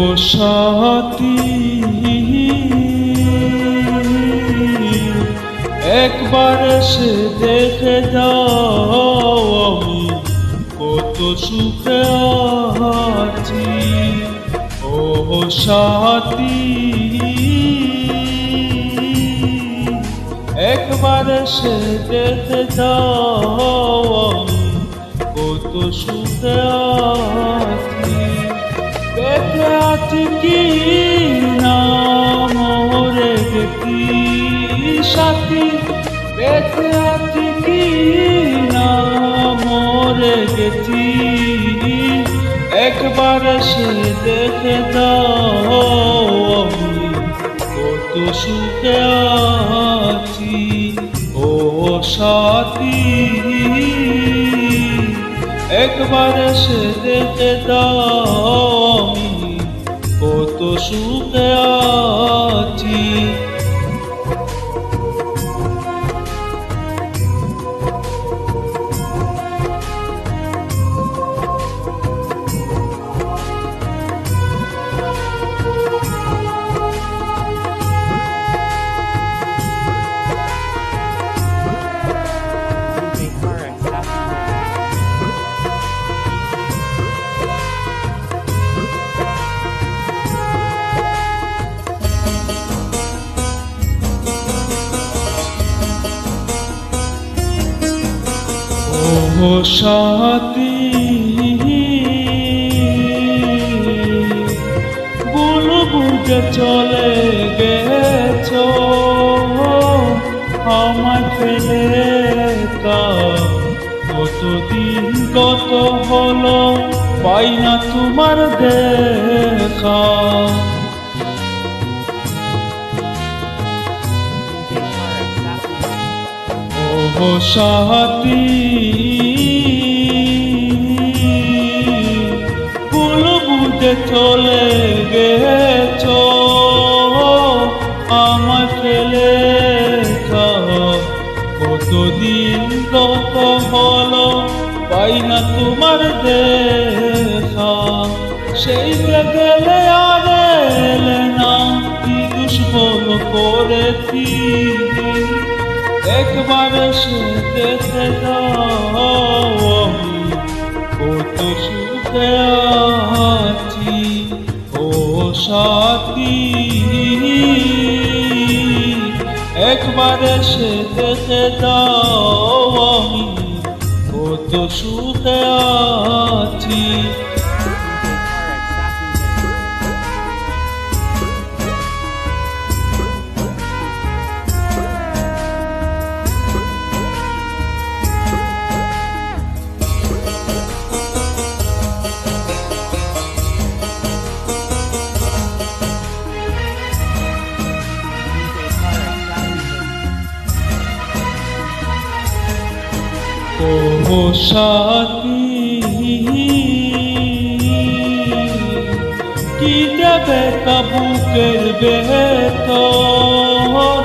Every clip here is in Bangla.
ও সাথী, একবার এসে দেখে যাও আমি কত সুখে আছি। ও সাথী, একবার এসে দেখে যাও আমি কত সুখে আছি। বেঁচে আছি কি না মরে গেছি সাথী, বেঁচে আছি কি না মরে গেছি, একবার এসে দেখে দাও আমি কত সুখে আছি। ও সাথী, একবার এসে দেখে দাও আমি কত সুখে আছি। ও সাথী, ভুল বুঝে চলে গেছো আমায় ফেলে, কতদিন কত হলো পাই না তোমার দেখা। ও সাথী, ভুল বুঝে চলে গেছো আমায় ফেলে, কতদিন কত হলো পাই না তোমার দেখা। সেই যে গেলে আর এলে না, কি দুষ্কর্ম করেছি, একবার এসে দেখে যাও আমি কত সুখে আছি। ও সাথী, একবার এসে দেখে যাও আমি কত সুখে আছি। ও সাথী, কি দেবে বুকের ভেতর,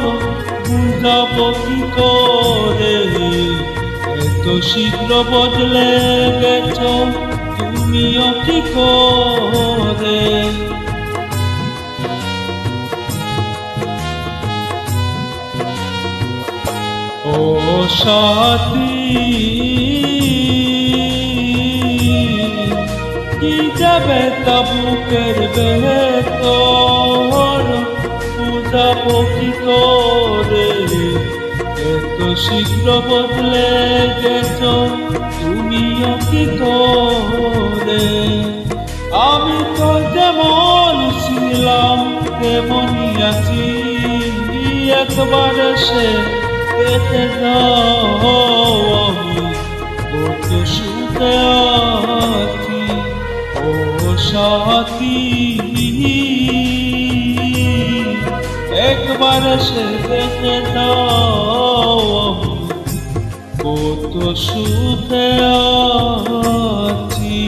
বুঝাবো কি করে, এত শীঘ্র বদলে গেছো তুমিও কি করে। ও সাথী, কি যাবে বুকের ভেতর, বুঝাবো কি করে, এত শীঘ্র বদলে গেছো তুমিও কি করে। আমি তো যেমন ছিলাম তেমনই আছি, একবার এসে দেখে যাও আমি কত সুখে আছি। ও সাথী, একবার এসে দেখে যাও আমি কত সুখে আছি।